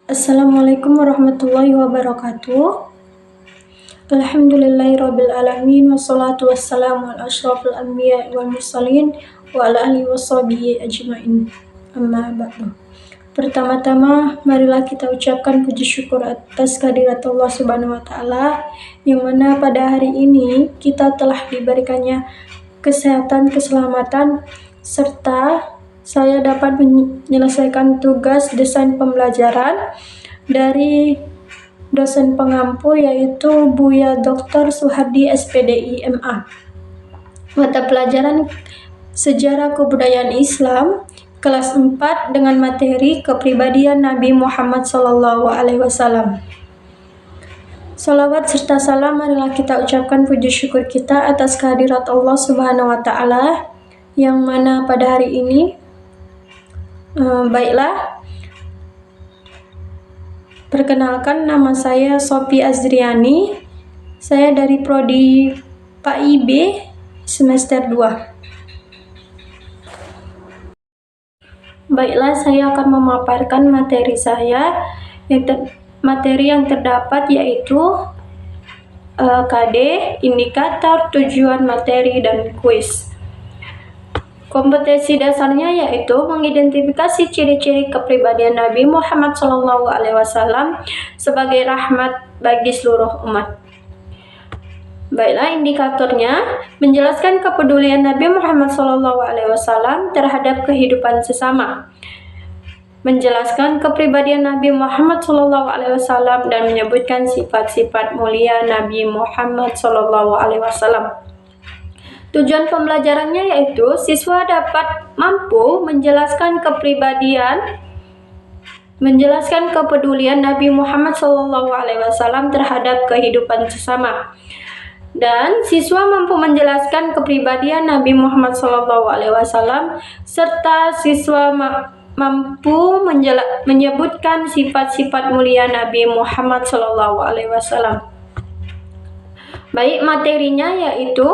Assalamualaikum warahmatullahi wabarakatuh. Alhamdulillahirabbil alamin wassalatu wassalamu ala asyrofil anbiya'i wal mursalin wa ala alihi washabihi ajmain. Amma ba'du. Pertama-tama marilah kita ucapkan puji syukur atas kehadirat Allah Subhanahu wa taala yang mana pada hari ini kita telah diberikannya kesehatan, keselamatan serta saya dapat menyelesaikan tugas desain pembelajaran dari dosen pengampu yaitu Buya Dr. Suhardi SPDI MA. Mata pelajaran Sejarah Kebudayaan Islam kelas 4 dengan materi kepribadian Nabi Muhammad SAW. Salawat serta salam marilah kita ucapkan puji syukur kita atas kehadirat Allah Subhanahu wa taala yang mana pada hari ini baiklah, perkenalkan nama saya Sophie Azriani. Saya dari prodi PAIB semester 2. Baiklah, saya akan memaparkan materi saya. Materi yang terdapat yaitu KD, indikator, tujuan materi, dan kuis. Kompetensi dasarnya yaitu mengidentifikasi ciri-ciri kepribadian Nabi Muhammad SAW sebagai rahmat bagi seluruh umat. Baiklah, indikatornya menjelaskan kepedulian Nabi Muhammad SAW terhadap kehidupan sesama, menjelaskan kepribadian Nabi Muhammad SAW dan menyebutkan sifat-sifat mulia Nabi Muhammad SAW. Tujuan pembelajarannya yaitu siswa dapat mampu menjelaskan kepedulian Nabi Muhammad SAW terhadap kehidupan sesama, dan siswa mampu menjelaskan kepribadian Nabi Muhammad SAW serta siswa mampu menyebutkan sifat-sifat mulia Nabi Muhammad SAW. Baik, materinya yaitu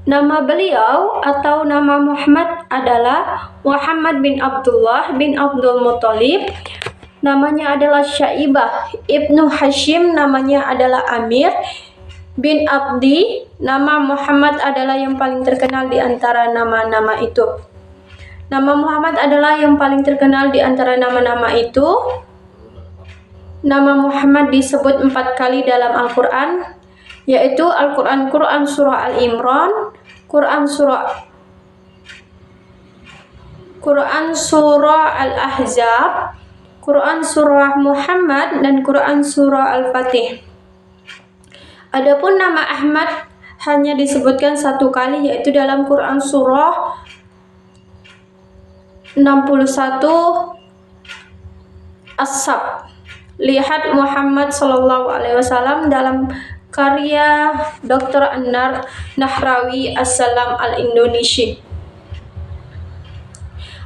nama beliau atau nama Muhammad adalah Muhammad bin Abdullah bin Abdul Muthalib. Namanya adalah Syaibah Ibnu Hashim, namanya adalah Amir bin Abdi. Nama Muhammad adalah yang paling terkenal di antara nama-nama itu. Nama Muhammad adalah yang paling terkenal di antara nama-nama itu. Nama Muhammad disebut 4 kali dalam Al-Quran, yaitu Quran surah Al-Imran, Quran surah Al-Ahzab, Quran surah Muhammad, dan Quran surah Al-Fatih. Adapun nama Ahmad hanya disebutkan 1 kali, yaitu dalam Quran surah 61 As-Sab. Lihat Muhammad SAW dalam karya Dr. Anar Nahrawi As-Salam Al-Indonesia.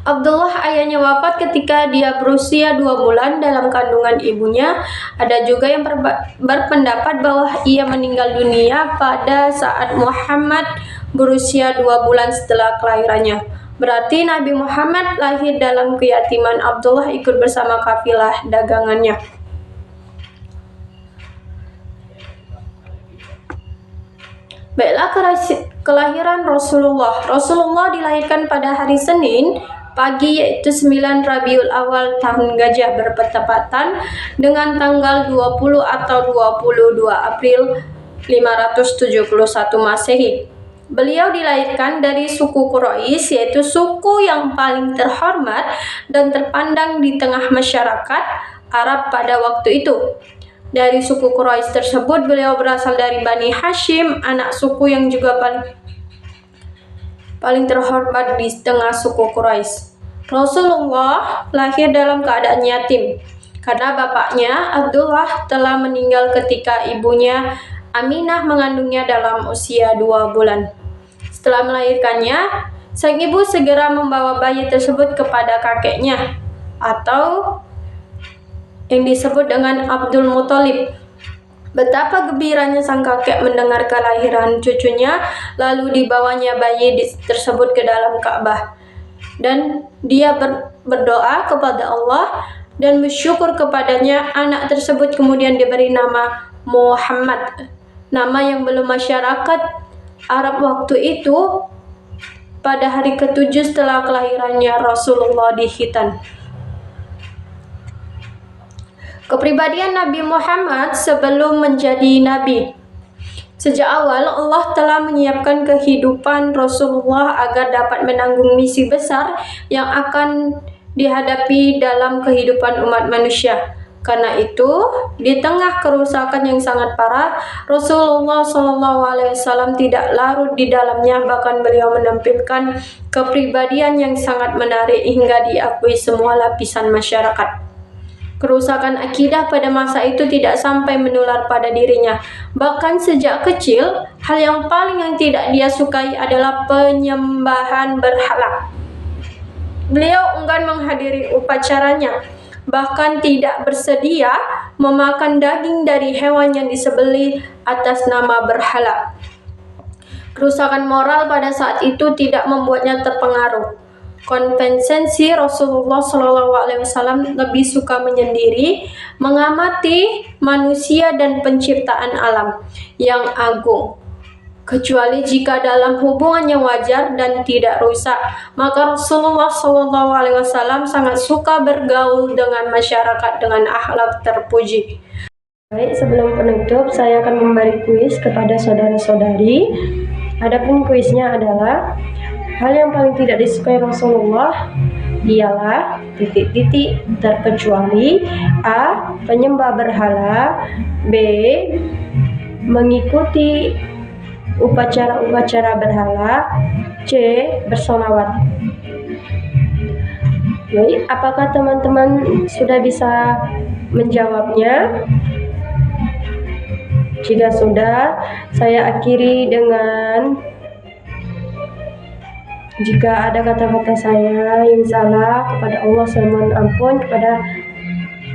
Abdullah ayahnya wafat ketika dia berusia 2 bulan dalam kandungan ibunya. Ada juga yang berpendapat bahwa ia meninggal dunia pada saat Muhammad berusia 2 bulan setelah kelahirannya. Berarti Nabi Muhammad lahir dalam keyatiman. Abdullah ikut bersama kafilah dagangannya. Baiklah, kelahiran Rasulullah. Rasulullah dilahirkan pada hari Senin pagi, yaitu 9 Rabiul Awal tahun Gajah bertepatan dengan tanggal 20 atau 22 April 571 Masehi. Beliau dilahirkan dari suku Quraisy, yaitu suku yang paling terhormat dan terpandang di tengah masyarakat Arab pada waktu itu. Dari suku Quraisy tersebut, beliau berasal dari Bani Hashim, anak suku yang juga paling terhormat di tengah suku Quraisy. Rasulullah lahir dalam keadaan yatim karena bapaknya Abdullah telah meninggal ketika ibunya Aminah mengandungnya dalam usia 2 bulan. Setelah melahirkannya, sang ibu segera membawa bayi tersebut kepada kakeknya atau yang disebut dengan Abdul Muthalib. Betapa gembiranya sang kakek mendengar kelahiran cucunya, lalu dibawanya bayi tersebut ke dalam Ka'bah. dan dia berdoa kepada Allah dan bersyukur kepadanya. Anak tersebut kemudian diberi nama Muhammad, nama yang belum masyarakat Arab waktu itu pada hari ke-7 setelah kelahirannya Rasulullah di Khitan. Kepribadian Nabi Muhammad sebelum menjadi nabi. Sejak awal Allah telah menyiapkan kehidupan Rasulullah agar dapat menanggung misi besar yang akan dihadapi dalam kehidupan umat manusia. Karena itu, di tengah kerusakan yang sangat parah, Rasulullah SAW tidak larut di dalamnya, bahkan beliau menampilkan kepribadian yang sangat menarik hingga diakui semua lapisan masyarakat. Kerusakan akidah pada masa itu tidak sampai menular pada dirinya. Bahkan sejak kecil, hal yang tidak dia sukai adalah penyembahan berhala. Beliau enggan menghadiri upacaranya, bahkan tidak bersedia memakan daging dari hewan yang disembelih atas nama berhala. Kerusakan moral pada saat itu tidak membuatnya terpengaruh. Konvensi Rasulullah SAW lebih suka menyendiri, mengamati manusia dan penciptaan alam yang agung. Kecuali jika dalam hubungan yang wajar dan tidak rusak, maka Rasulullah SAW sangat suka bergaul dengan masyarakat dengan akhlak terpuji. Baik, sebelum penutup, saya akan memberi kuis kepada saudara-saudari. Adapun kuisnya adalah, hal yang paling tidak disukai Rasulullah ialah terkecuali A. Penyembah berhala, B. Mengikuti upacara-upacara berhala, C. Bersolawat. Baik, apakah teman-teman sudah bisa menjawabnya? Jika sudah, saya akhiri dengan, jika ada kata-kata saya yang salah, kepada Allah saya mohon ampun, kepada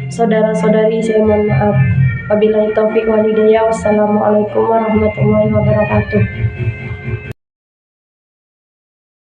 saudara-saudari saya mohon maaf. Wabillahi taufiq wal hidayah. Wassalamualaikum warahmatullahi wabarakatuh.